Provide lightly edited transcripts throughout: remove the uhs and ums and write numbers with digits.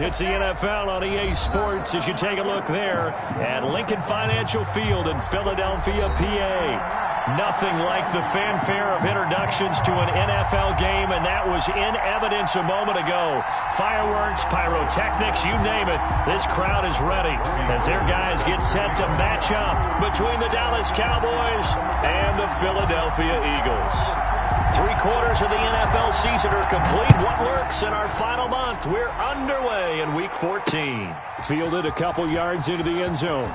It's the NFL on EA Sports as you take a look there at Lincoln Financial Field in Philadelphia, PA. Nothing like the fanfare of introductions to an NFL game, and that was in evidence a moment ago. Fireworks, pyrotechnics, you name it. This crowd is ready as their guys get set to match up between the Dallas Cowboys and the Philadelphia Eagles. 3/4 of the NFL season are complete. What lurks in our final month? We're underway in Week 14. Fielded a couple yards into the end zone.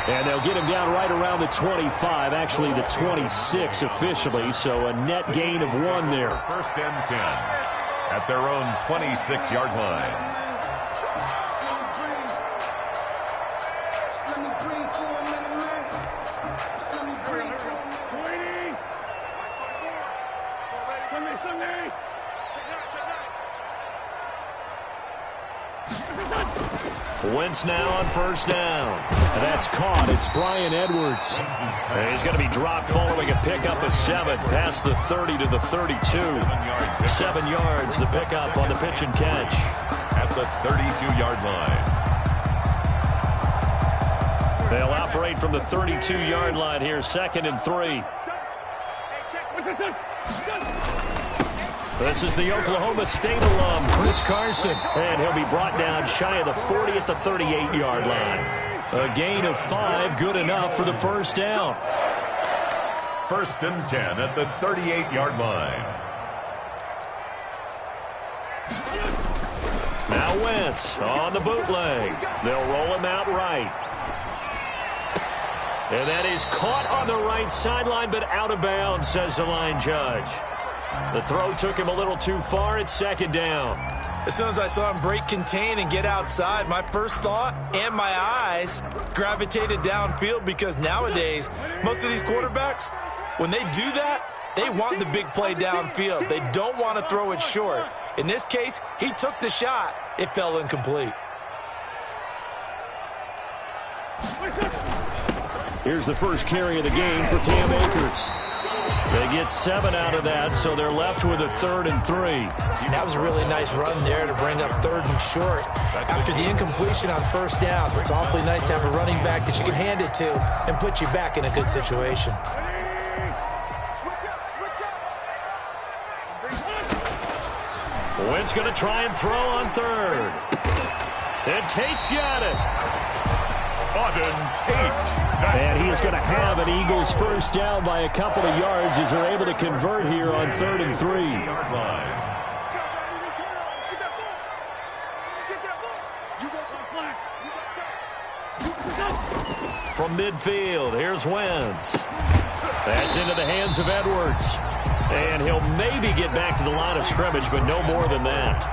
And they'll get him down right around the 25, actually the 26 officially, so a net gain of 1 there. First and 10 at their own 26-yard line. Wentz now on first down. That's caught. It's Bryan Edwards. And he's going to be dropped following a pickup of 7 past the 30 to the 32. 7 yards, the pickup on the pitch and catch. At the 32-yard line. They'll operate from the 32-yard line here, 2nd and 3. This is the Oklahoma State alum, Chris Carson. And he'll be brought down shy of the 40 at the 38-yard line. A gain of 5, good enough for the first down. First and 10 at the 38-yard line. Now Wentz on the bootleg. They'll roll him out right. And that is caught on the right sideline, but out of bounds, says the line judge. The throw took him a little too far. It's 2nd down. As soon as I saw him break contain and get outside, my first thought and my eyes gravitated downfield, because nowadays, most of these quarterbacks, when they do that, they want the big play downfield. They don't want to throw it short. In this case, he took the shot. It fell incomplete. Here's the first carry of the game for Cam Akers. They get 7 out of that, so they're left with a 3rd and 3. That was a really nice run there to bring up 3rd and short. After the incompletion on first down, it's awfully nice to have a running back that you can hand it to and put you back in a good situation. Wentz going to try and throw on 3rd. And Tate's got it. And he is going to have an Eagles first down by a couple of yards as they're able to convert here on 3rd and 3. From midfield, here's Wentz. That's into the hands of Edwards. And he'll maybe get back to the line of scrimmage, but no more than that.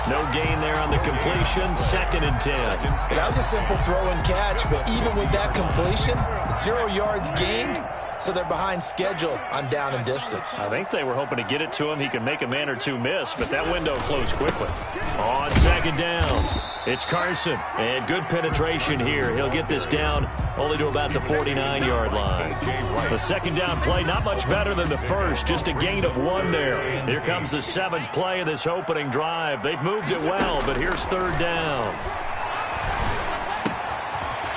No gain there on the completion, 2nd and 10. That was a simple throw and catch, but even with that completion, 0 yards gained, so they're behind schedule on down and distance. I think they were hoping to get it to him. He could make a man or two miss, but that window closed quickly. On 2nd down, it's Carson, and good penetration here. He'll get this down only to about the 49-yard line. The 2nd down play, not much better than the first, just a gain of 1 there. Here comes the 7th play of this opening drive. They've moved it well, but here's 3rd down.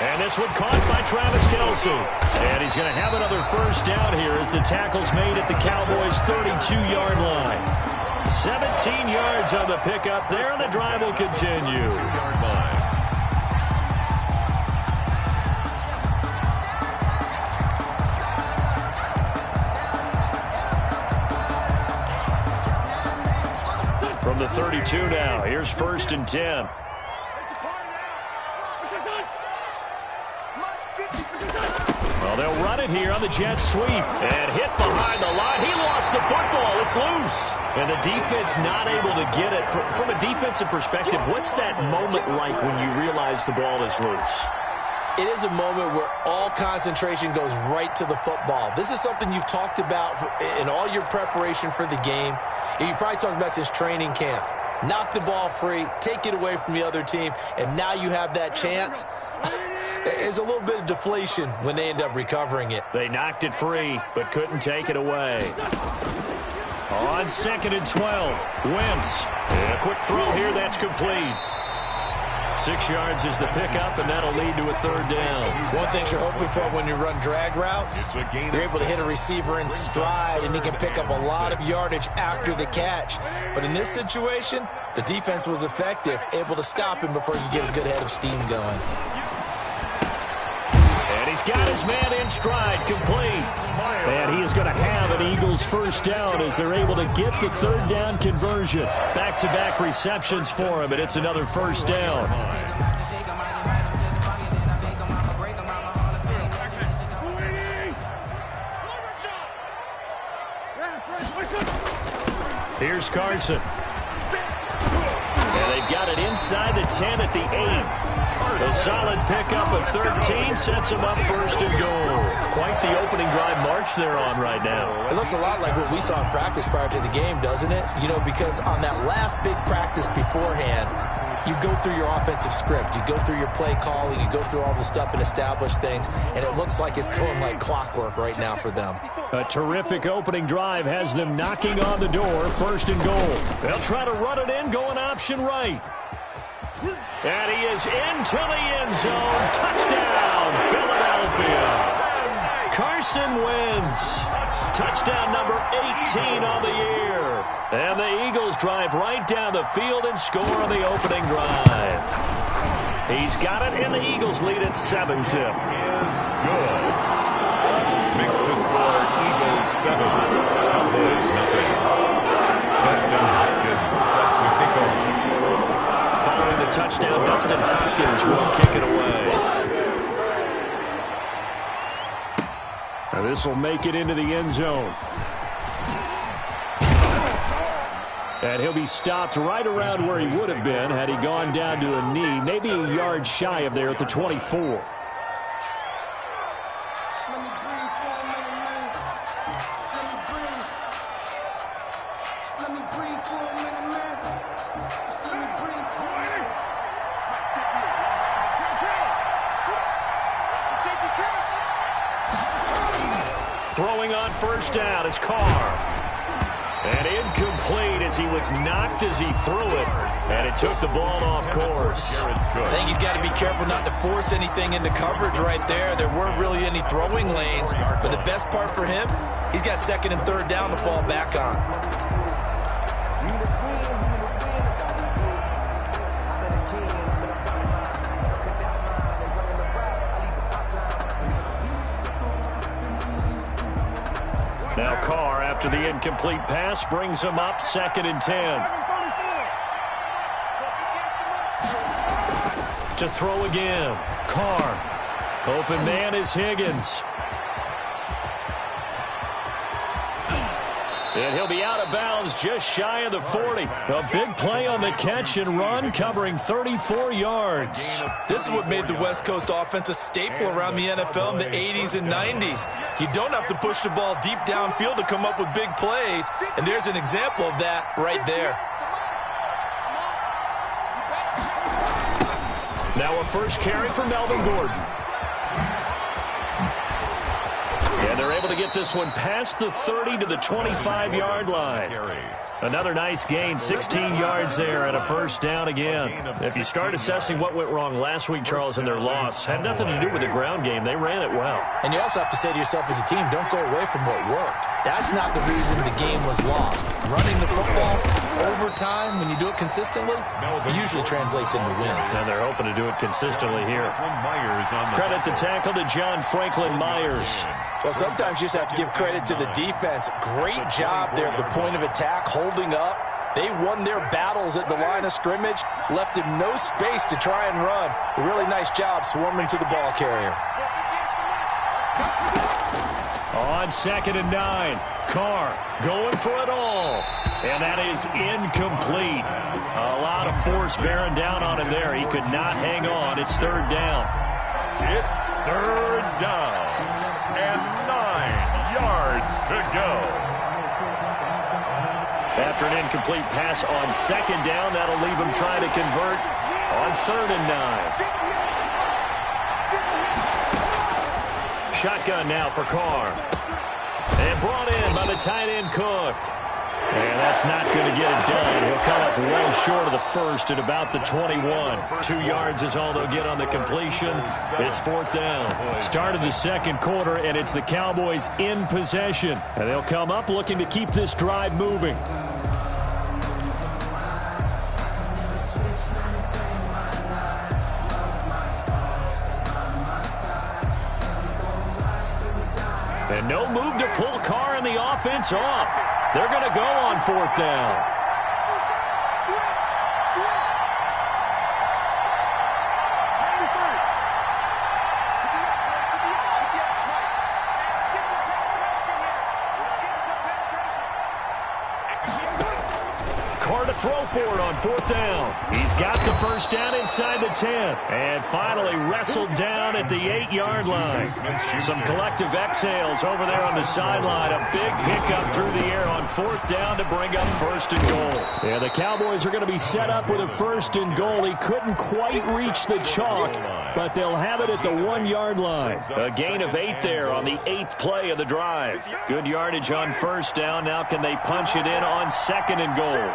And this one caught by Travis Kelce. And he's going to have another first down here as the tackle's made at the Cowboys' 32-yard line. 17 yards on the pickup there, and the drive will continue. From the 32 now, here's 1st and 10. Well, they'll run it here on the jet sweep. And hit behind the line. He lost the football. It's loose. And the defense not able to get it. From a defensive perspective, what's that moment like when you realize the ball is loose? It is a moment where all concentration goes right to the football. This is something you've talked about in all your preparation for the game. You probably talked about since training camp. Knock the ball free, take it away from the other team, and now you have that chance. There's a little bit of deflation when they end up recovering it. They knocked it free, but couldn't take it away. On 2nd and 12, Wentz. And a quick throw here, that's complete. 6 yards is the pickup, and that'll lead to a 3rd down. One thing you're hoping for when you run drag routes, you're able to hit a receiver in stride, and he can pick up a lot of yardage after the catch. But in this situation, the defense was effective, able to stop him before you get a good head of steam going. And he's got his man in stride, complete. And he is going to have an Eagles 1st down as they're able to get the 3rd down conversion. Back-to-back receptions for him, and it's another 1st down. Here's Carson. And they've got it inside the 10 at the 8. A solid pickup of 13 sets him up 1st and goal. Quite the opening drive march they're on right now. It looks a lot like what we saw in practice prior to the game, doesn't it? You know, because on that last big practice beforehand, you go through your offensive script. You go through your play calling. You go through all the stuff and establish things. And it looks like it's going like clockwork right now for them. A terrific opening drive has them knocking on the door. 1st and goal. They'll try to run it in, going option right. And he is into the end zone. Touchdown, Philadelphia. Carson Wentz. Touchdown number 18 on the year. And the Eagles drive right down the field and score on the opening drive. He's got it, and the Eagles lead at 7-zip. Is good. Makes the score Eagles 7, Cowboys nothing. Dustin Hopkins set to kick off. Following the touchdown, Dustin Hopkins will kick it away. Now this will make it into the end zone. And he'll be stopped right around where he would have been had he gone down to a knee, maybe a yard shy of there at the 24. Throwing on 1st down is Carr. And incomplete as he was knocked as he threw it. And it took the ball off course. I think he's got to be careful not to force anything into coverage right there. There weren't really any throwing lanes. But the best part for him, he's got 2nd and 3rd down to fall back on. Now Carr, after the incomplete pass, brings him up 2nd and 10. To throw again. Carr. Open man is Higgins. And he'll be out of bounds just shy of the 40. A big play on the catch and run, covering 34 yards. This is what made the West Coast offense a staple around the NFL in the 80s and 90s. You don't have to push the ball deep downfield to come up with big plays, and there's an example of that right there. Now a 1st carry for Melvin Gordon. And they're able to get this one past the 30 to the 25-yard line. Another nice gain, 16 yards there and a 1st down again. If you start assessing what went wrong last week, Charles, in their loss, had nothing to do with the ground game. They ran it well. And you also have to say to yourself as a team, don't go away from what worked. That's not the reason the game was lost. Running the football over time, when you do it consistently, it usually translates into wins. And they're hoping to do it consistently here. Credit the tackle to John Franklin Myers. Well, sometimes you just have to give credit to the defense. Great job there at the point of attack, holding up. They won their battles at the line of scrimmage, left him no space to try and run. A really nice job swarming to the ball carrier. On 2nd and 9, Carr going for it all. And that is incomplete. A lot of force bearing down on him there. He could not hang on. It's 3rd down. It's 3rd down. And 9 yards to go. After an incomplete pass on 2nd down, that'll leave him trying to convert on 3rd and 9. Shotgun now for Carr. And brought in by the tight end Cook. And that's not going to get it done. He'll come up well short of the first at about the 21. 2 yards is all they'll get on the completion. It's 4th down. Start of the second quarter, and it's the Cowboys in possession. And they'll come up looking to keep this drive moving. And no move to pull Carr and the offense off. They're going to go on 4th down. Carr to throw for it on 4th down. He's got the first down inside the 10. And finally wrestled down at the 8-yard line. Some collective exhales over there on the sideline. A big pickup through the air on 4th down to bring up 1st and goal. Yeah, the Cowboys are going to be set up with a 1st and goal. He couldn't quite reach the chalk, but they'll have it at the 1-yard line. A gain of 8 there on the 8th play of the drive. Good yardage on 1st down. Now can they punch it in on 2nd and goal?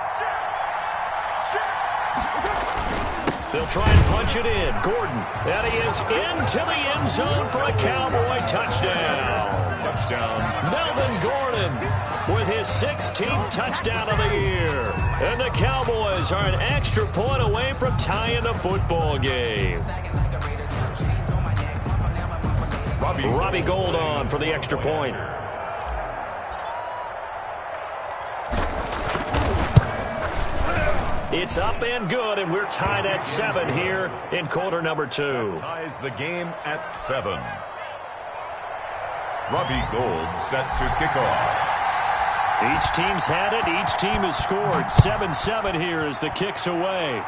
They'll try and punch it in. Gordon, and he is into the end zone for a Cowboy touchdown. Melvin Gordon with his 16th touchdown of the year. And the Cowboys are an extra point away from tying the football game. Robbie Gould on for the extra point. It's up and good, and we're tied at 7 here in quarter number 2. Ties the game at 7. Robbie Gould set to kick off. Each team's had it. Each team has scored. 7-7 here as the kick's away.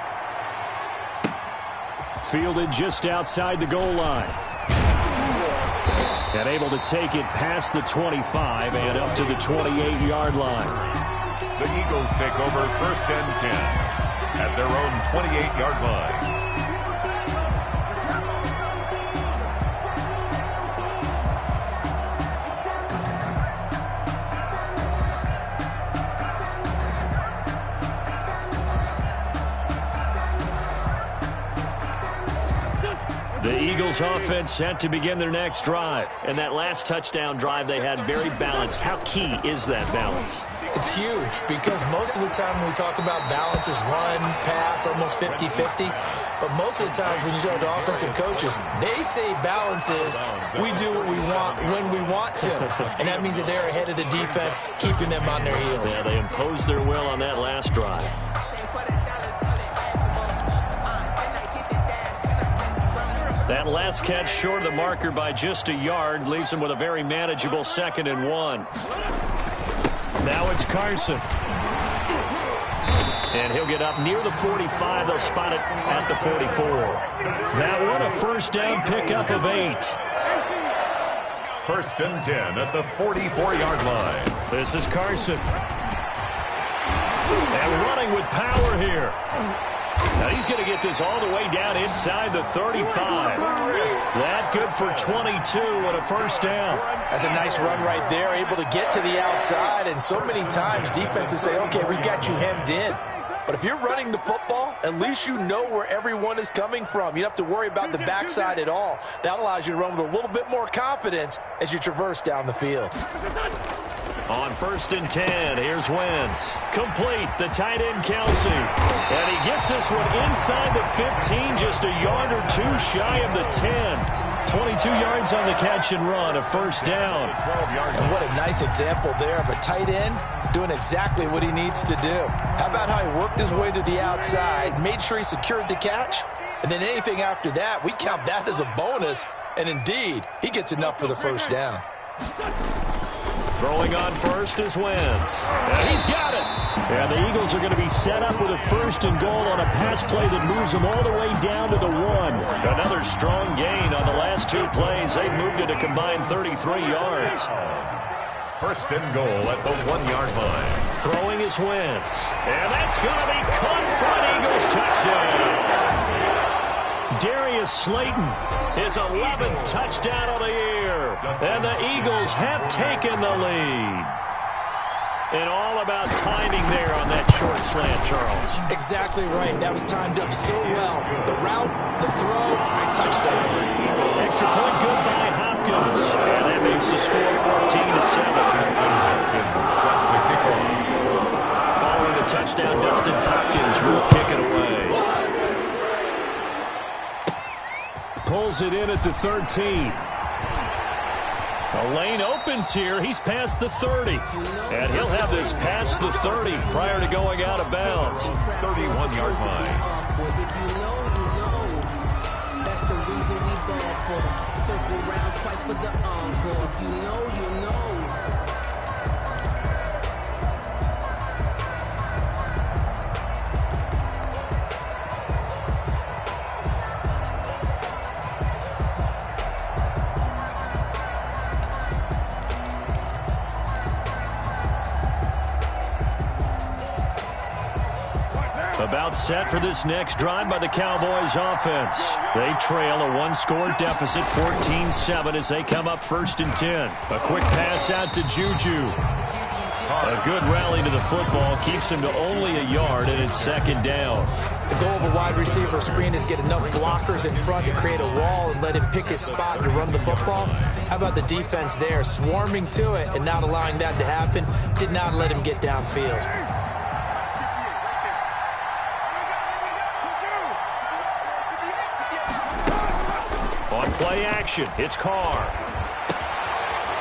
Fielded just outside the goal line. And able to take it past the 25 and up to the 28-yard line. The Eagles take over 1st and 10 at their own 28-yard line. The Eagles offense set to begin their next drive. And that last touchdown drive they had very balanced. How key is that balance? It's huge because most of the time when we talk about balance is run, pass, almost 50-50. But most of the times when you talk to offensive coaches, they say balance is we do what we want when we want to. And that means that they're ahead of the defense, keeping them on their heels. Yeah, they imposed their will on that last drive. That last catch short of the marker by just a yard leaves them with a very manageable 2nd and 1. Now it's Carson. And he'll get up near the 45. They'll spot it at the 44. That one a 1st down pickup of 8. 1st and 10 at the 44-yard line. This is Carson. And running with power here. Now he's going to get this all the way down inside the 35. That good for 22 and a 1st down. That's a nice run right there, able to get to the outside. And so many times defenses say, okay, we got you hemmed in. But if you're running the football, at least you know where everyone is coming from. You don't have to worry about the backside at all. That allows you to run with a little bit more confidence as you traverse down the field. On 1st and 10, here's Wentz. Complete, the tight end Kelsey. And he gets this one inside the 15, just a yard or 2 shy of the 10. 22 yards on the catch and run, a 1st down. And what a nice example there of a tight end doing exactly what he needs to do. How about how he worked his way to the outside, made sure he secured the catch, and then anything after that, we count that as a bonus. And indeed, he gets enough for the 1st down. Throwing on 1st is Wentz. And he's got it. And the Eagles are going to be set up with a 1st and goal on a pass play that moves them all the way down to the 1. Another strong gain on the last 2 plays. They've moved it a combined 33 yards. 1st and goal at the 1-yard line. Throwing is Wentz. And that's going to be caught for an Eagles touchdown. Darius Slayton, his 11th touchdown of the year. And the Eagles have taken the lead. And all about timing there on that short slant, Charles. Exactly right. That was timed up so well. The route, the throw, touchdown. Extra point good by Hopkins. And that makes the score 14-7. Hopkins set to kick off. Following the touchdown, Dustin Hopkins will kick it away. Pulls it in at the 13. The lane opens here. He's past the 30. And he'll have this past the 30 prior to going out of bounds. 31-yard line. If you know. That's the reason we ball for. Circle round twice for the encore. If you know, you know. About set for this next drive by the Cowboys offense. They trail a one-score deficit, 14-7, as they come up 1st and 10. A quick pass out to Juju. A good rally to the football keeps him to only a yard, and it's 2nd down. The goal of a wide receiver screen is get enough blockers in front to create a wall and let him pick his spot to run the football. How about the defense there, swarming to it and not allowing that to happen? Did not let him get downfield. On play action, it's Carr.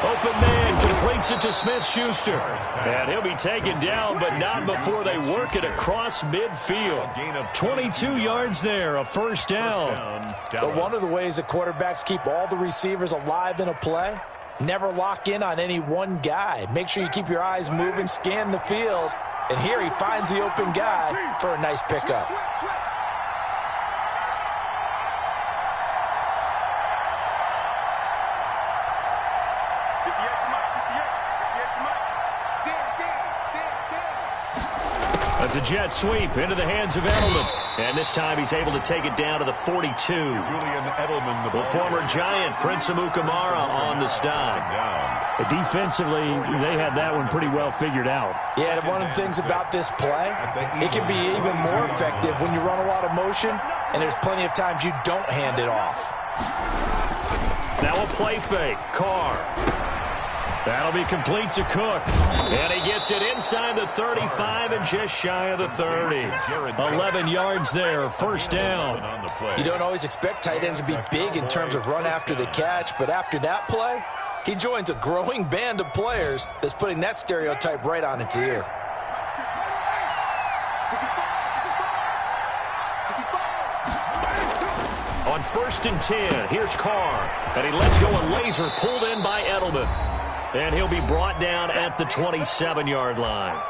Open man completes it to Smith-Schuster. And he'll be taken down, but not before they work it across midfield. 22 yards there, a 1st down. But one of the ways that quarterbacks keep all the receivers alive in a play, never lock in on any one guy. Make sure you keep your eyes moving, scan the field. And here he finds the open guy for a nice pickup. That's a jet sweep into the hands of Edelman. And this time he's able to take it down to the 42. Julian Edelman, the former Giant, Prince Amukamara on the stop. Defensively, they had that one pretty well figured out. Yeah, and one of the things about this play, it can be even more effective when you run a lot of motion, and there's plenty of times you don't hand it off. Now a play fake. Carr. That'll be complete to Cook. And he gets it inside the 35 and just shy of the 30. 11 yards there, 1st down. You don't always expect tight ends to be big in terms of run after the catch, but after that play, he joins a growing band of players that's putting that stereotype right on its ear. On 1st and 10, here's Carr. And he lets go a laser pulled in by Edelman. And he'll be brought down at the 27-yard line.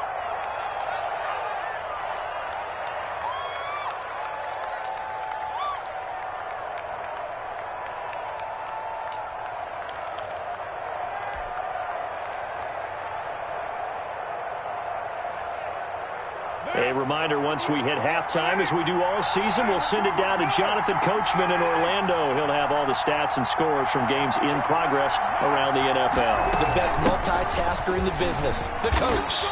A reminder, once we hit halftime, as we do all season, we'll send it down to Jonathan Coachman in Orlando. He'll have all the stats and scores from games in progress around the NFL. The best multitasker in the business, the coach.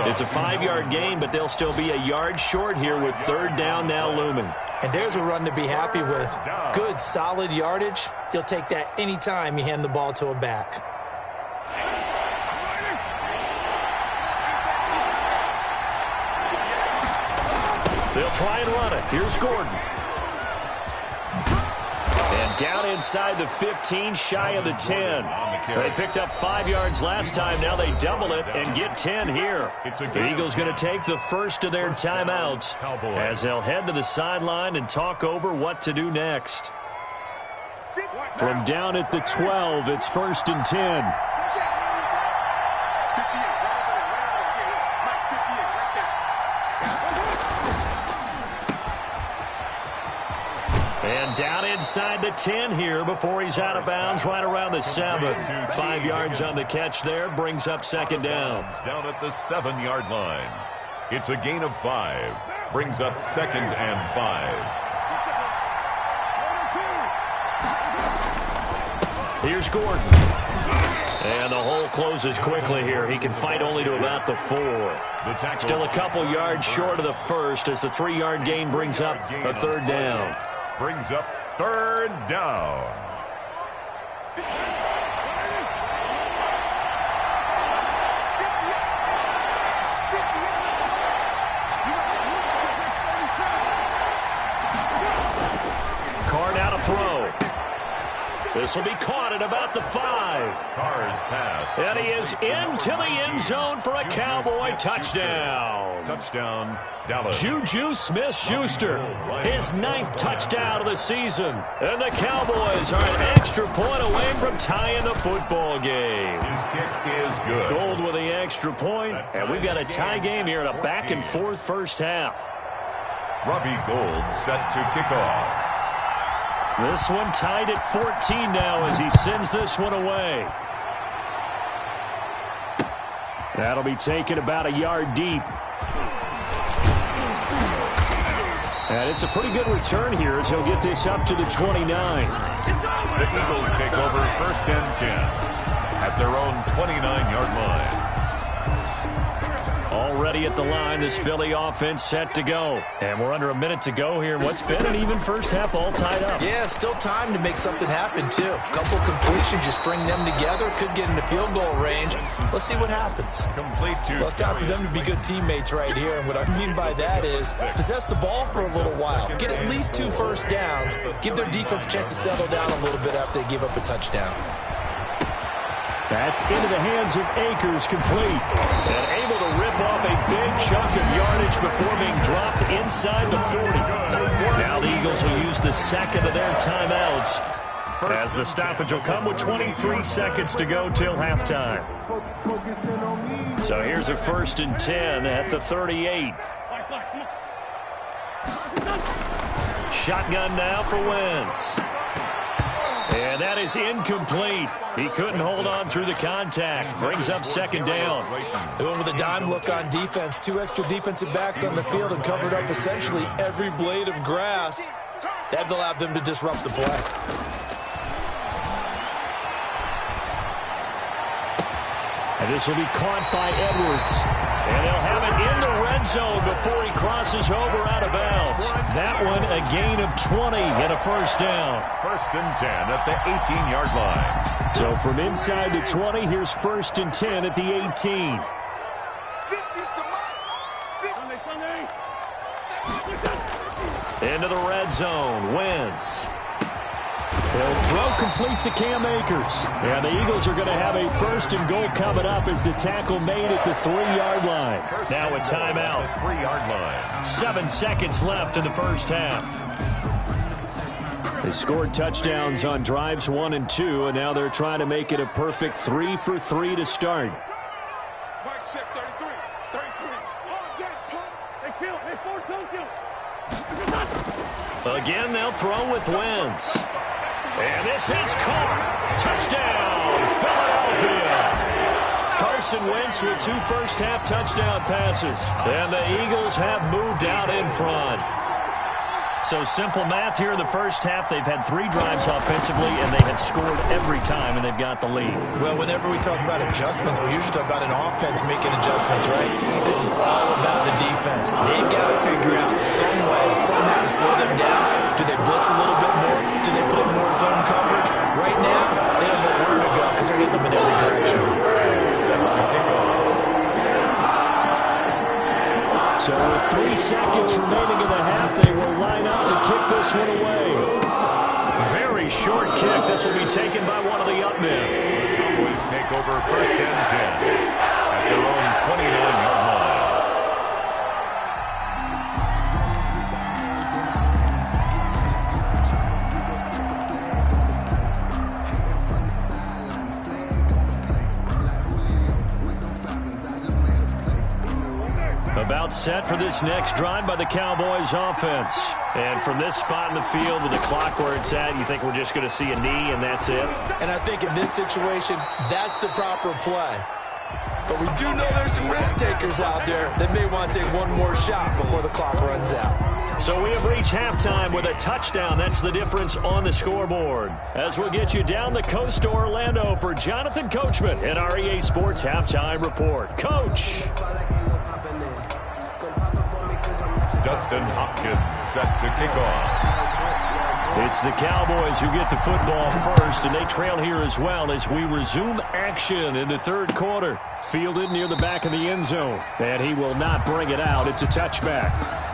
It's a 5-yard gain, but they'll still be a yard short here with 3rd down now looming. And there's a run to be happy with. Good, solid yardage. You'll take that anytime you hand the ball to a back. They'll try and run it. Here's Gordon. And down inside the 15, shy of the 10. They picked up 5 yards last time. Now they double it and get 10 here. The Eagles going to take the first of their timeouts as they'll head to the sideline and talk over what to do next. From down at the 12, it's 1st and 10. And down inside the 10 here before he's out of bounds right around the 7. 5 yards on the catch there brings up 2nd down. Down at the 7-yard line. It's a gain of 5. Brings up 2nd and 5. Here's Gordon. And the hole closes quickly here. He can fight only to about the 4. Still a couple yards short of the first as the 3-yard gain brings up a 3rd down. Brings up 3rd down. Carr now to throw. This will be caught at about the 5. Carr's pass. And he is into the end zone for a Cowboy touchdown. Touchdown, Dallas. Juju Smith-Schuster, his 9th touchdown of the season. And the Cowboys are an extra point away from tying the football game. His kick is good. Gold with the extra point, and we've got a tie game here in a back-and-forth first half. Robbie Gould set to kick off. This one tied at 14 now as he sends this one away. That'll be taken about a yard deep. And it's a pretty good return here as he'll get this up to the 29. The Eagles take over 1st and 10 at their own 29-yard line. Already at the line, this Philly offense set to go. And we're under a minute to go here in what's been an even first half all tied up. Yeah, still time to make something happen, too. Couple completions, you string them together, could get into field goal range. Let's see what happens. Complete to Well, it's time for them to be good teammates right here. And what I mean by that is possess the ball for a little while. Get at least 2 first downs. Give their defense a chance to settle down a little bit after they give up a touchdown. That's into the hands of Akers, complete. And able to rip off a big chunk of yardage before being dropped inside the 40. Now the Eagles will use the second of their timeouts as the stoppage will come with 23 seconds to go till halftime. So here's a 1st and 10 at the 38. Shotgun now for Wentz. And that is incomplete. He couldn't hold on through the contact. Brings up 2nd down. They went with a dime look on defense. 2 extra defensive backs on the field and covered up essentially every blade of grass. That allowed them to disrupt the play. And this will be caught by Edwards. And they'll have it in the red zone before he crosses over out of bounds. That one a gain of 20 and a 1st down. 1st and 10 at the 18-yard line. So from inside the 20, here's 1st and 10 at the 18. Into the red zone, Wentz. He'll throw complete to Cam Akers. And the Eagles are going to have a 1st and goal coming up as the tackle made at the 3-yard line. Now a timeout. 3-yard line. 7 seconds left in the first half. They scored touchdowns on drives 1 and 2, and now they're trying to make it a perfect 3 for 3 to start. Again, they'll throw with Wentz. And this is caught. Touchdown, Philadelphia. Carson Wentz with 2 first-half touchdown passes. And the Eagles have moved out in front. So simple math here in the first half. They've had 3 drives offensively, and they have scored every time, and they've got the lead. Well, whenever we talk about adjustments, we usually talk about an offense making adjustments, right? This is all about the defense. They've got to figure out some way, somehow to slow them down. Do they blitz a little bit more? Do they put in more zone coverage? Right now, they have nowhere to go because they're hitting them in every direction. So 3 seconds remaining in the half. They will line up to kick this one away. Very short kick. This will be taken by one of the up men. Cowboys take over 1st and 10 at their own 29-yard line. About set for this next drive by the Cowboys offense. And from this spot in the field with the clock where it's at, you think we're just going to see a knee and that's it? And I think in this situation, that's the proper play. But we do know there's some risk takers out there that may want to take one more shot before the clock runs out. So we have reached halftime with a touchdown. That's the difference on the scoreboard. As we'll get you down the coast to Orlando for Jonathan Coachman at our EA Sports Halftime Report. Coach. Dustin Hopkins set to kick off. It's the Cowboys who get the football first, and they trail here as well as we resume action in the third quarter. Fielded near the back of the end zone, and he will not bring it out. It's a touchback.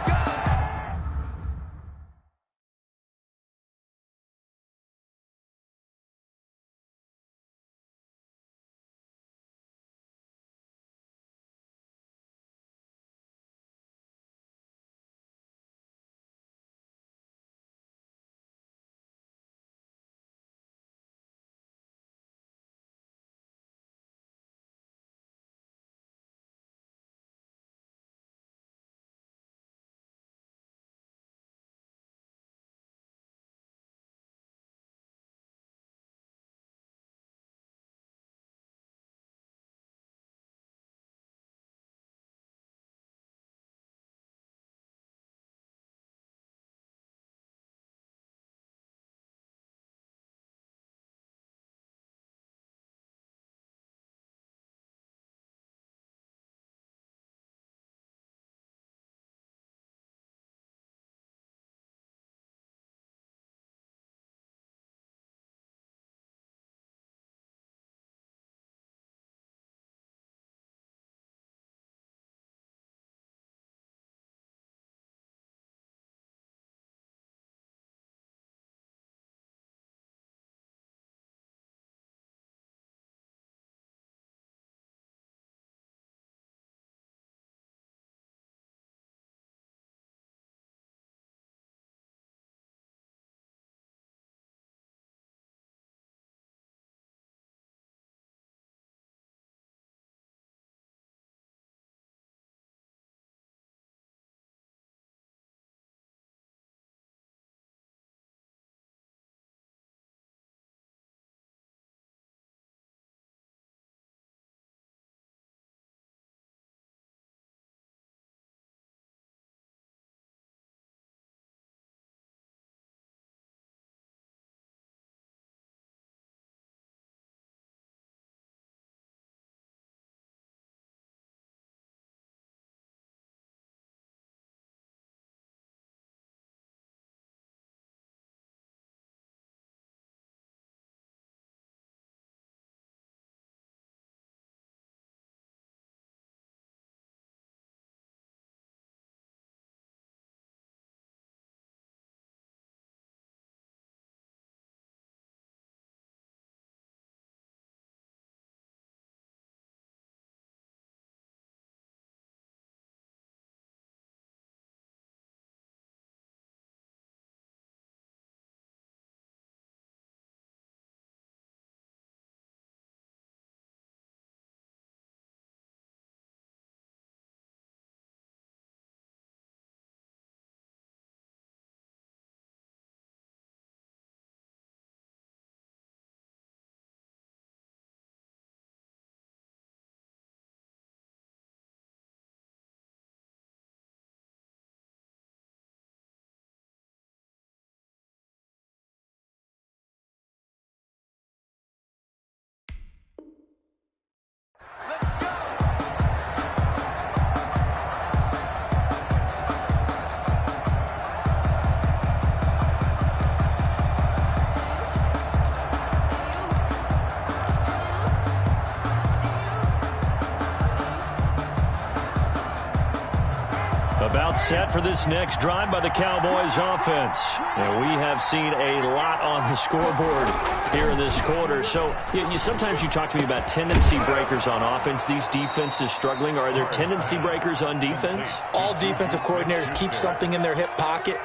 About set for this next drive by the Cowboys offense. And we have seen a lot on the scoreboard here in this quarter. So sometimes you talk to me about tendency breakers on offense. These defenses struggling. Are there tendency breakers on defense? All defensive coordinators keep something in their hip pocket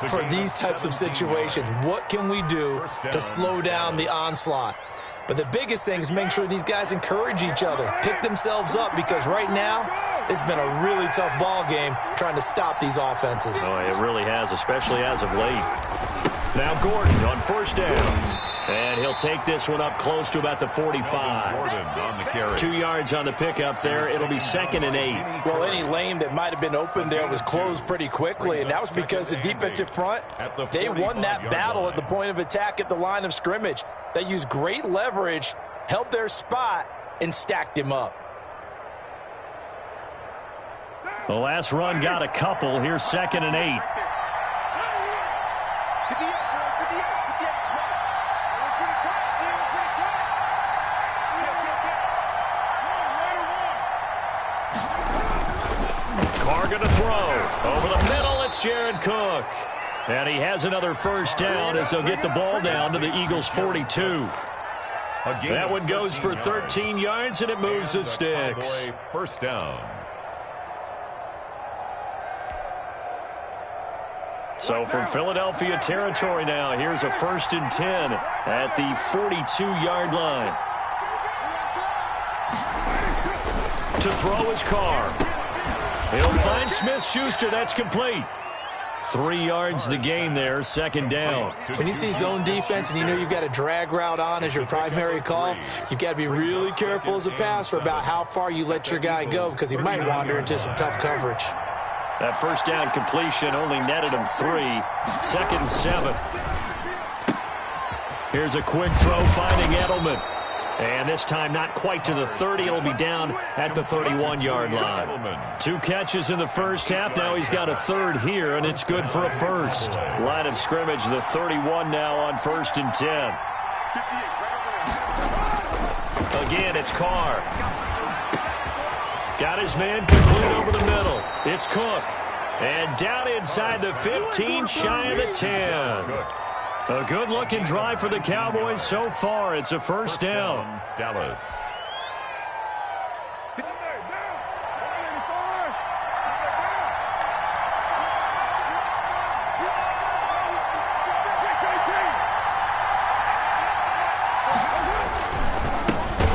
for these types of situations. What can we do to slow down the onslaught? But the biggest thing is making sure these guys encourage each other, pick themselves up, because right now it's been a really tough ball game trying to stop these offenses. Oh, it really has, especially as of late. Now Gordon on first down. And he'll take this one up close to about the 45. On the carry. 2 yards on the pickup there. It'll be 2nd and 8. Well, any lane that might have been open there was closed pretty quickly, and that was because the defensive front, they won that battle at the point of attack at the line of scrimmage. They used great leverage, held their spot, and stacked him up. The last run got a couple. Here's 2nd and 8. Carr going to throw. Over the middle, it's Jared Cook. And he has another first down as they'll get the ball down to the Eagles' 42. That one goes for 13 yards, and it moves the sticks. First down. So from Philadelphia territory now, here's a 1st and 10 at the 42-yard line. To throw is Carr. He'll find Smith-Schuster. That's complete. 3 yards the gain there, 2nd down. When you see zone defense and you know you've got a drag route on as your primary call, you've got to be really careful as a passer about how far you let your guy go because he might wander into some tough coverage. That first down completion only netted him 3. 2nd and 7. Here's a quick throw finding Edelman. And this time not quite to the 30. It'll be down at the 31-yard line. 2 catches in the first half. Now he's got a 3rd here, and it's good for a first. Line of scrimmage, the 31 now on 1st and 10. Again, it's Carr. Got his man complete over the middle. It's Cook. And down inside the 15, shy of the 10. A good-looking drive for the Cowboys so far. It's a first down. Dallas.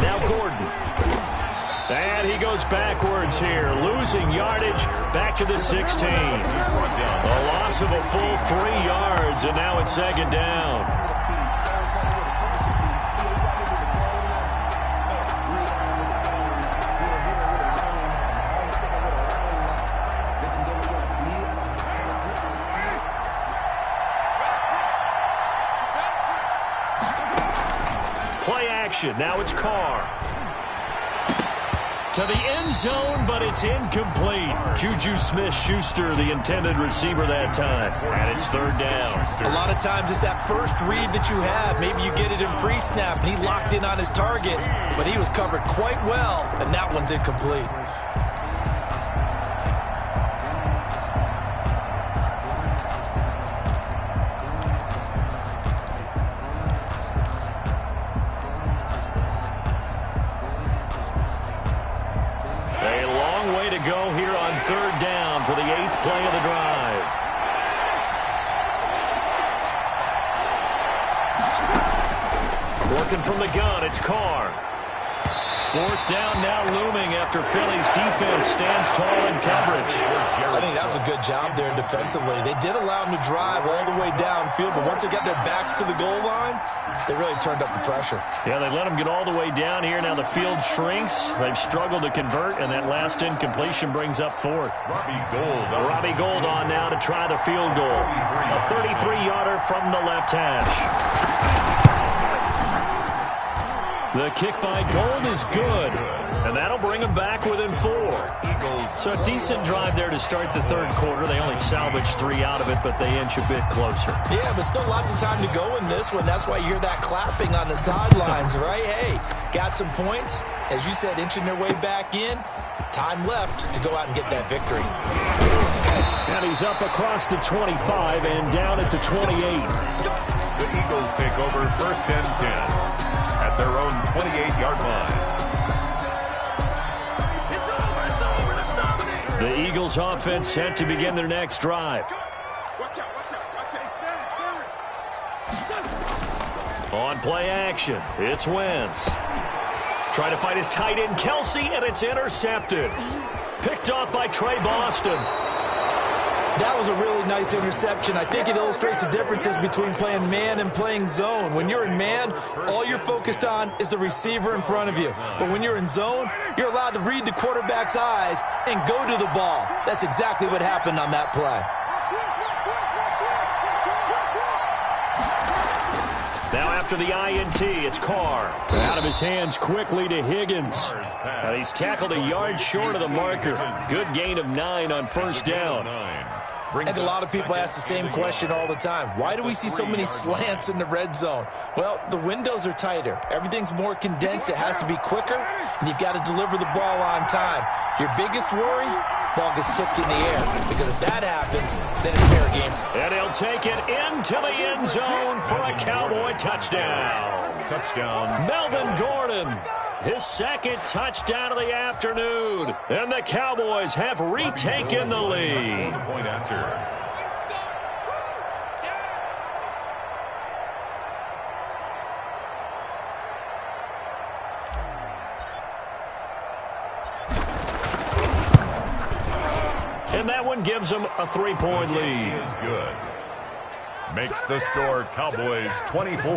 Now Gordon. And he goes backwards here, losing yardage back to the 16. A loss of a full 3 yards, and now it's 2nd down. Play action. Now it's Carr. To the end zone, but it's incomplete. Juju Smith-Schuster, the intended receiver that time. And it's 3rd down. A lot of times it's that first read that you have. Maybe you get it in pre-snap, and he locked in on his target, but he was covered quite well, and that one's incomplete. Go here on 3rd down for the 8th play of the drive. Working from the gun, it's Carr. 4th down now looming after Philly's defense stands tall in coverage. I think that was a good job there defensively. They did allow them to drive all the way downfield, but once they got their backs to the goal line, they really turned up the pressure. Yeah, they let them get all the way down here. Now the field shrinks. They've struggled to convert, and that last incompletion brings up 4th. Robbie Gould on now to try the field goal. A 33-yarder from the left hash. The kick by Gould is good, and that'll bring them back within 4. So a decent drive there to start the 3rd quarter. They only salvaged 3 out of it, but they inch a bit closer. Yeah, but still lots of time to go in this one. That's why you hear that clapping on the sidelines, right? Hey, got some points. As you said, inching their way back in. Time left to go out and get that victory. And he's up across the 25 and down at the 28. The Eagles take over 1st and 10. At their own 28-yard line. The Eagles offense set to begin their next drive. On play action, it's Wentz. Trying to fight his tight end, Kelsey, and it's intercepted. Picked off by Trey Boston. That was a really nice interception. I think it illustrates the differences between playing man and playing zone. When you're in man, all you're focused on is the receiver in front of you. But when you're in zone, you're allowed to read the quarterback's eyes and go to the ball. That's exactly what happened on that play. Now after the INT, it's Carr. Out of his hands quickly to Higgins. And he's tackled a yard short of the marker. Good gain of 9 on first down. And a lot of people ask the same question all the time. Why do we see so many slants in the red zone? Well, the windows are tighter. Everything's more condensed. It has to be quicker, and you've got to deliver the ball on time. Your biggest worry? Ball gets tipped in the air, because if that happens, then it's fair game. And he'll take it into the end zone for a Cowboy touchdown. Touchdown. Melvin Gordon, his second touchdown of the afternoon. And the Cowboys have retaken the lead. Point after. And that one gives them a 3-point lead. Is good. Makes the score Cowboys 24,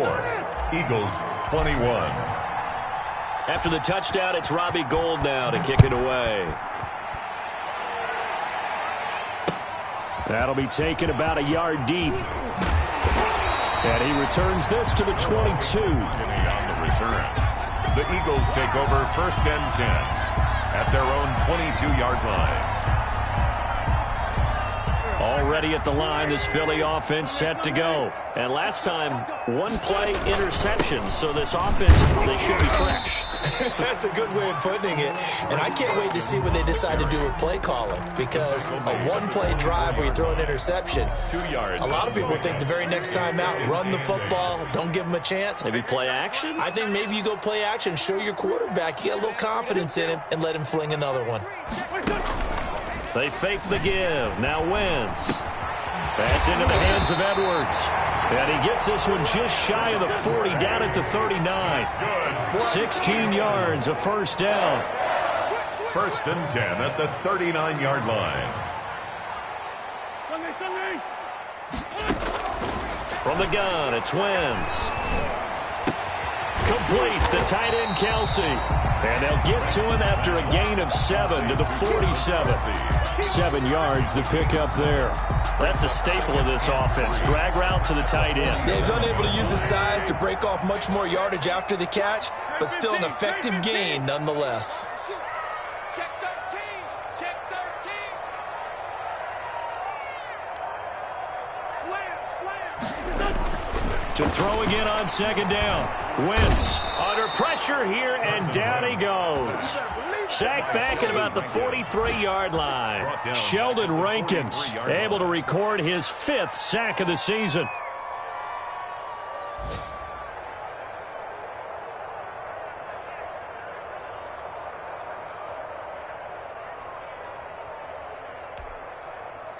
Eagles 21. After the touchdown, it's Robbie Gould now to kick it away. That'll be taken about a yard deep. And he returns this to the 22. On the return. The Eagles take over 1st and 10 at their own 22-yard line. Already at the line, this Philly offense set to go. And last time, one-play interception, so this offense, they should be fresh. That's a good way of putting it. And I can't wait to see what they decide to do with play calling, because a one-play drive where you throw an interception, 2 yards. a lot of people think the very next time out, run the football, don't give them a chance. Maybe play action? I think maybe you go play action, show your quarterback, you get a little confidence in him, and let him fling another one. They fake the give. Now Wentz. That's into the hands of Edwards. And he gets this one just shy of the 40, down at the 39. 16 yards, a first down. 1st and 10 at the 39-yard line. From the gun, it's Wentz. Complete, the tight end Kelsey. And they'll get to him after a gain of 7 to the 47. 7 yards, the pickup there. That's a staple of this offense. Drag route to the tight end. Dave's unable to use his size to break off much more yardage after the catch, but still an effective gain nonetheless. Check 13. Check 13. Slam. To throw again on 2nd down. Wentz under pressure here, and down he goes. Sacked back at about the 43-yard line. Sheldon Rankins able to record his 5th sack of the season.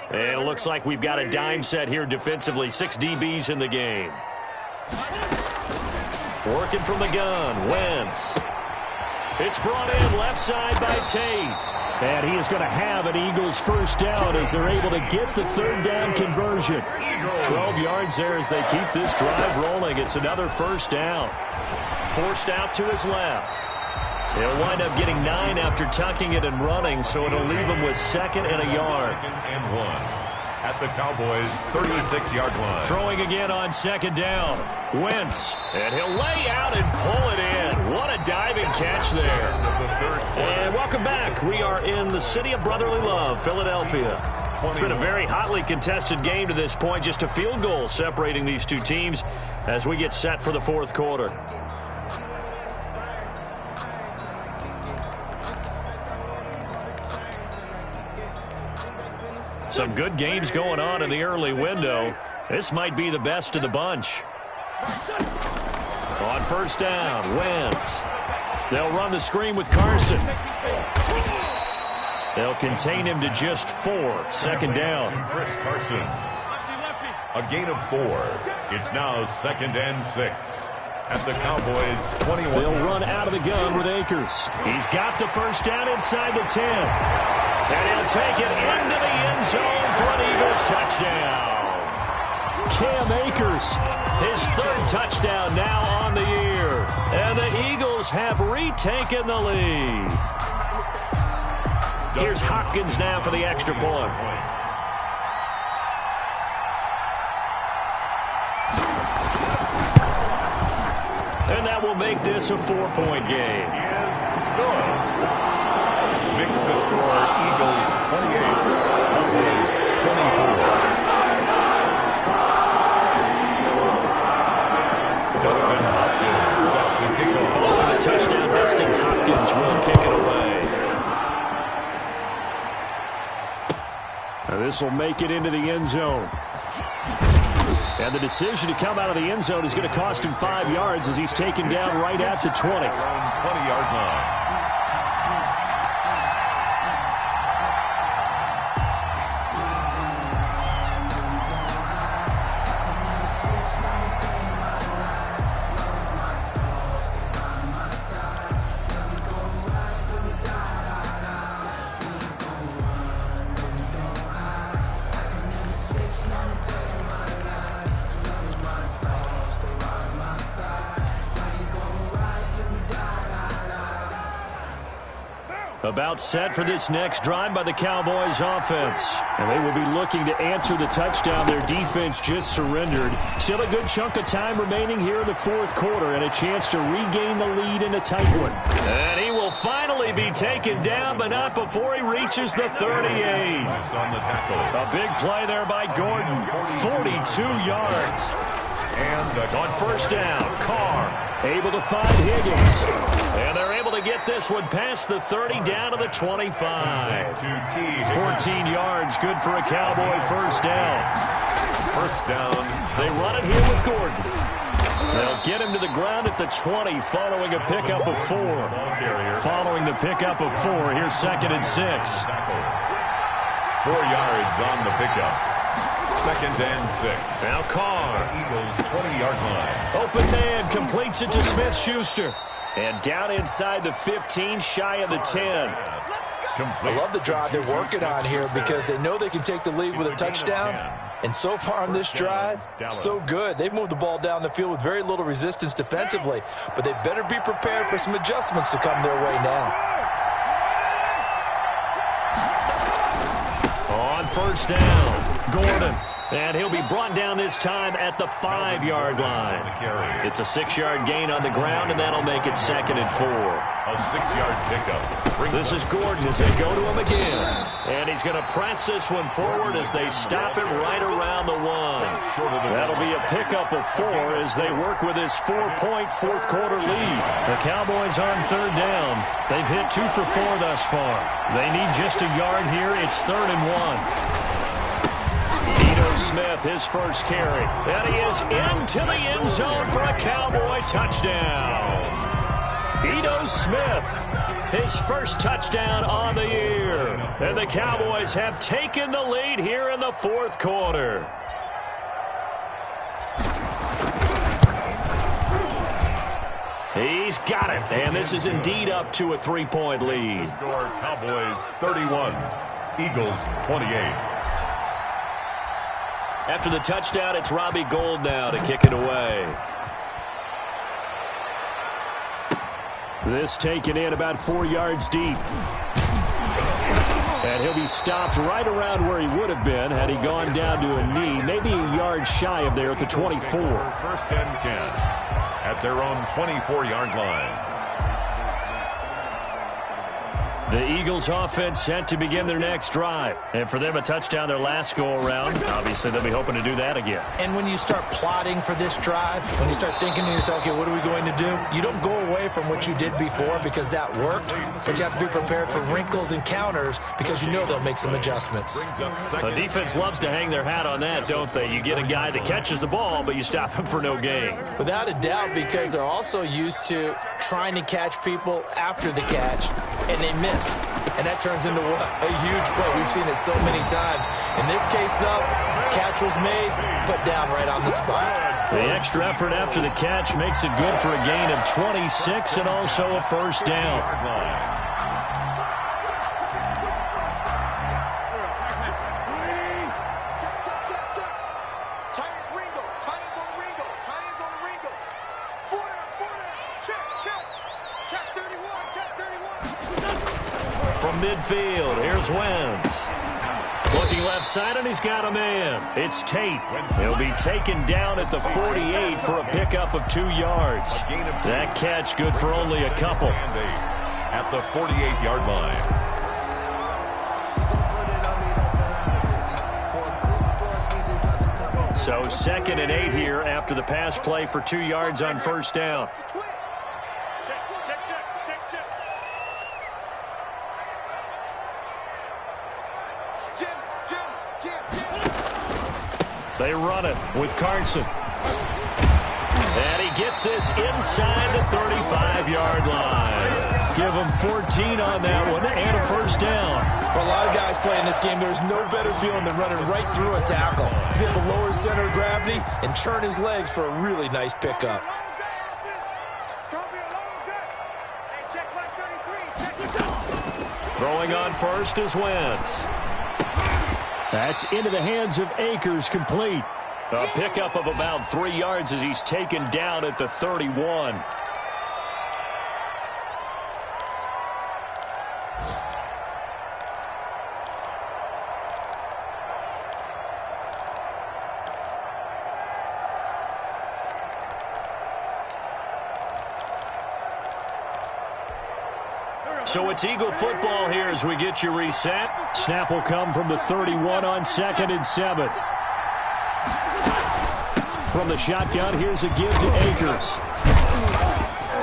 And it looks like we've got a dime set here defensively. 6 DBs in the game. Working from the gun, Wentz. It's brought in left side by Tate. And he is going to have an Eagles first down as they're able to get the 3rd down conversion. 12 yards there as they keep this drive rolling. It's another first down. Forced out to his left. He'll wind up getting 9 after tucking it and running, so it'll leave him with 2nd and a yard. 2nd and 1 at the Cowboys' 36-yard line. Throwing again on 2nd down. Wentz. And he'll lay out and pull it in. What a diving catch there. And welcome back. We are in the city of brotherly love, Philadelphia. It's been a very hotly contested game to this point. Just a field goal separating these two teams as we get set for the 4th quarter. Some good games going on in the early window. This might be the best of the bunch. On 1st down, Wentz. They'll run the screen with Carson. They'll contain him to just 4. 2nd down. Chris Carson. A gain of 4. It's now 2nd and 6. at the Cowboys' 21. They'll run out of the gun with Akers. He's got the first down inside the 10. And he'll take it into the end zone for an Eagles touchdown. Cam Akers, his third touchdown now on the year. And the Eagles have retaken the lead. Here's Hopkins now for the extra point. And that will make this a 4-point game. Is good. Makes the score Eagles 28, Cowboys 24. Dustin Hopkins set to kick off. Following the touchdown, Dustin Hopkins will kick it away. Now this will make it into the end zone. And the decision to come out of the end zone is going to cost him 5 yards as he's taken down right at the 20. Around 20-yard line. About set for this next drive by the Cowboys offense. And they will be looking to answer the touchdown their defense just surrendered. Still a good chunk of time remaining here in the fourth quarter and a chance to regain the lead in a tight one. And he will finally be taken down, but not before he reaches the 38. On the tackle. A big play there by Gordon. 42 yards. And on first down, Carr able to find Higgins. And they're able to get this one past the 30 down to the 25. 14 yards, good for a Cowboy first down. First down. They run it here with Gordon. They'll get him to the ground at the 20 following a pickup of 4. Following the pickup of 4, here's 2nd and 6. 4 yards on the pickup. 2nd and 6. Now Carr. Eagles 20-yard line. Open man completes it to Smith-Schuster. And down inside the 15, shy of the 10. I love the drive they're working on here because they know they can take the lead with a touchdown. And so far on this drive, so good. They've moved the ball down the field with very little resistance defensively. But they better be prepared for some adjustments to come their way now. On first down, Gordon. And he'll be brought down this time at the 5-yard line. It's a 6-yard gain on the ground, and that'll make it 2nd and 4. A 6-yard pickup. This is Gordon as they go to him again. And he's going to press this one forward as they stop him right around the 1. That'll be a pickup of 4 as they work with this 4-point fourth-quarter lead. The Cowboys on third down. They've hit 2 for 4 thus far. They need just a yard here. It's 3rd and 1. Smith, his first carry. And he is into the end zone for a Cowboy touchdown. Ito Smith, his first touchdown on the year. And the Cowboys have taken the lead here in the fourth quarter. He's got it. And this is indeed up to a 3-point lead. Score Cowboys 31, Eagles 28. After the touchdown, it's Robbie Gould now to kick it away. This taken in about 4 yards deep. And he'll be stopped right around where he would have been had he gone down to a knee, maybe a yard shy of there at the 24. 1st and 10 at their own 24-yard line. The Eagles offense set to begin their next drive. And for them, a touchdown their last go-around. Obviously, they'll be hoping to do that again. And when you start plotting for this drive, when you start thinking to yourself, okay, what are we going to do? You don't go away from what you did before because that worked, but you have to be prepared for wrinkles and counters because you know they'll make some adjustments. The defense loves to hang their hat on that, don't they? You get a guy that catches the ball, but you stop him for no gain. Without a doubt, because they're also used to trying to catch people after the catch, and they miss. And that turns into a huge play. We've seen it so many times. In this case, though, catch was made, put down right on the spot. The extra effort after the catch makes it good for a gain of 26 and also a first down. From midfield, here's Wentz. Looking left side, and he's got a man. It's Tate. He'll be taken down at the 48 for a pickup of 2 yards. That catch good for only a couple. At the 48-yard line. So 2nd and 8 here after the pass play for 2 yards on first down. They run it with Carson. And he gets this inside the 35-yard line. Give him 14 on that one and a first down. For a lot of guys playing this game, there's no better feeling than running right through a tackle. He's able to lower his center of gravity and churn his legs for a really nice pickup. Throwing on first is Wentz. That's into the hands of Akers, complete. A pickup of about 3 yards as he's taken down at the 31. So it's Eagle football here as we get you reset. Snap will come from the 31 on 2nd and 7. From the shotgun, here's a give to Akers.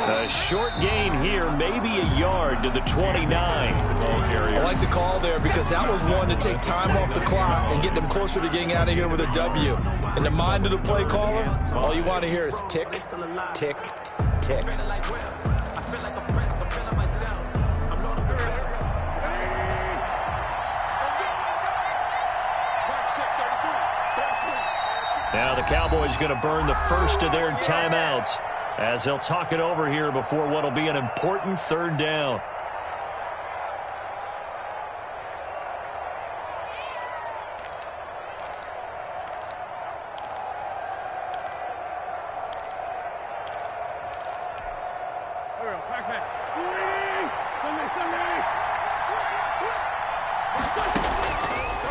A short gain here, maybe a yard to the 29. I like the call there because that was one to take time off the clock and get them closer to getting out of here with a W. In the mind of the play caller, all you want to hear is tick, tick, tick. Now the Cowboys going to burn the first of their timeouts as they'll talk it over here before what will be an important 3rd down.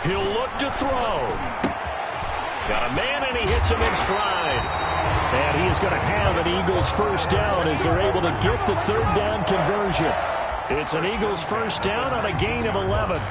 He'll look to throw. Got a man, and he hits him in stride. And he is going to have an Eagles first down as they're able to get the 3rd down conversion. It's an Eagles first down on a gain of 11.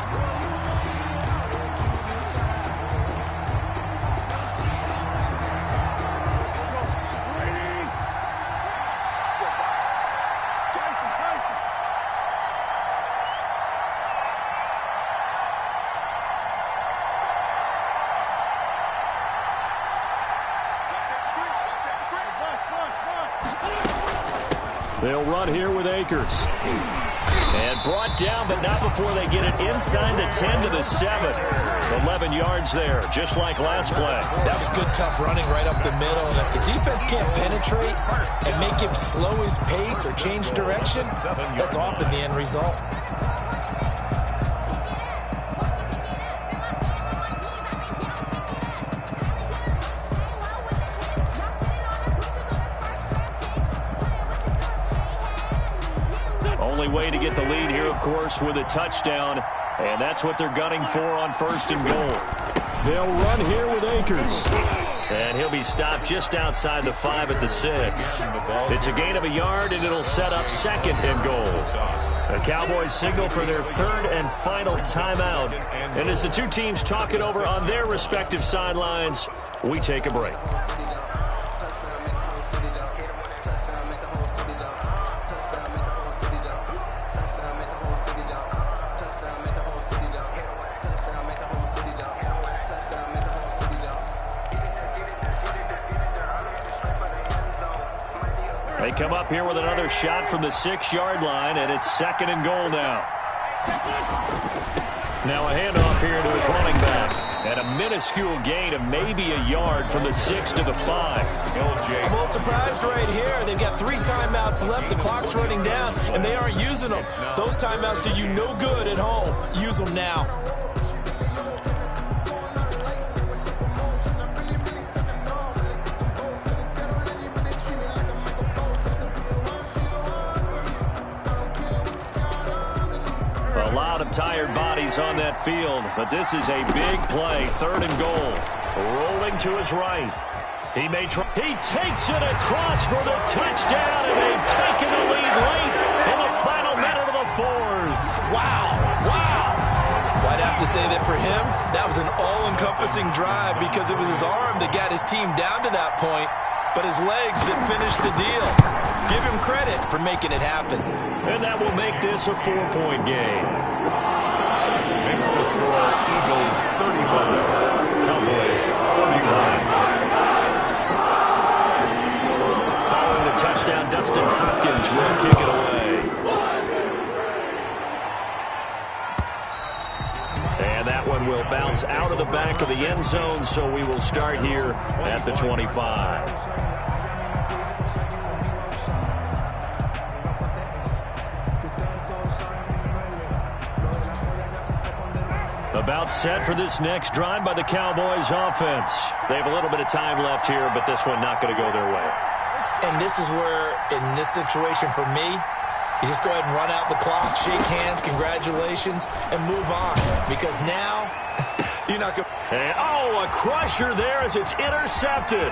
They'll run here with Akers. And brought down, but not before they get it inside the 10 to the 7. 11 yards there, just like last play. That was good, tough running right up the middle. And if the defense can't penetrate and make him slow his pace or change direction, that's often the end result. Only way to get the lead here, of course, with a touchdown. And that's what they're gunning for on 1st and goal. They'll run here with Akers. And he'll be stopped just outside the 5 at the 6. It's a gain of a yard, and it'll set up 2nd and goal. The Cowboys signal for their 3rd and final timeout. And as the two teams talk it over on their respective sidelines, we take a break. They come up here with another shot from the 6-yard line, and it's 2nd and goal now. Now a handoff here to his running back. And a minuscule gain of maybe a yard from the 6 to the 5. I'm a little surprised right here. They've got 3 timeouts left. The clock's running down, and they aren't using them. Those timeouts do you no good at home. Use them now. A lot of tired bodies on that field, but this is a big play. 3rd and goal. Rolling to his right. He takes it across for the touchdown, and they've taken the lead late in the final minute of the 4th. Wow. Well, I'd have to say that for him, that was an all-encompassing drive because it was his arm that got his team down to that point, but his legs that finished the deal. Give him credit for making it happen. And that will make this a 4-point game. Makes the score Eagles 31, Cowboys 49. Following the touchdown, Dustin Hopkins will kick it away. And that one will bounce out of the back of the end zone, so we will start here at the 25. About set for this next drive by the Cowboys offense. They have a little bit of time left here, but this one not going to go their way. And this is where, in this situation for me, you just go ahead and run out the clock, shake hands, congratulations, and move on. Because now, you're not going to... A crusher there as it's intercepted.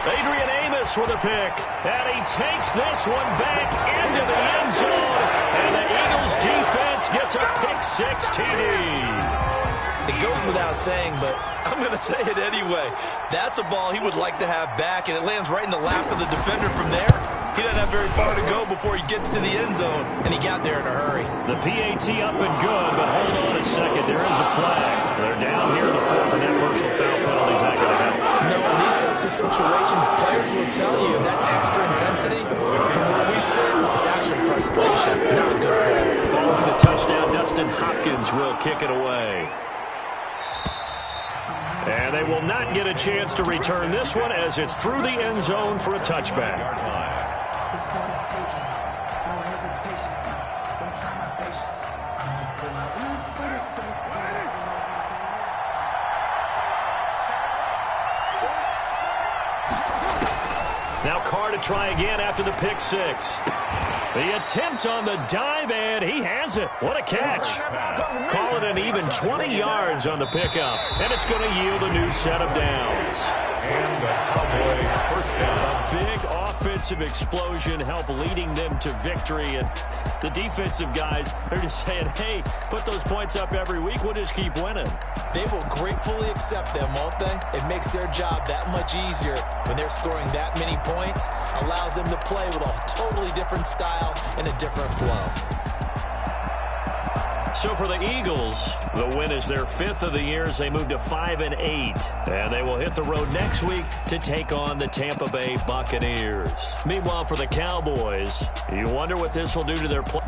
Adrian Amos with a pick. And he takes this one back into the end zone. And the Eagles defense gets a pick-6 TD. It goes without saying, but I'm going to say it anyway. That's a ball he would like to have back, and it lands right in the lap of the defender from there. He doesn't have very far to go before he gets to the end zone, and he got there in a hurry. The PAT up and good, but hold on a second. There is a flag. They're down here in the 4th, and that personal foul penalty is not going to help. No, in these types of situations, players will tell you that's extra intensity. From where we sit, it's actually frustration, not a good call. Following the touchdown, Dustin Hopkins will kick it away. And they will not get a chance to return this one as it's through the end zone for a touchback. It's for the taking. No hesitation. Don't try my patience. For the sake of Now Carr to try again after the pick-6. The attempt on the dive, and he has it. What a catch. Call it an even 20 yards on the pickup, and it's going to yield a new set of downs. And the Cowboys first down. A big offensive explosion help leading them to victory, and the defensive guys are just saying, hey, put those points up every week. We'll just keep winning. They will gratefully accept them, won't they? It makes their job that much easier when they're scoring that many points. Allows them to play with a totally different style and a different flow. So for the Eagles, the win is their 5th of the year as they move to 5-8. And they will hit the road next week to take on the Tampa Bay Buccaneers. Meanwhile, for the Cowboys, you wonder what this will do to their play.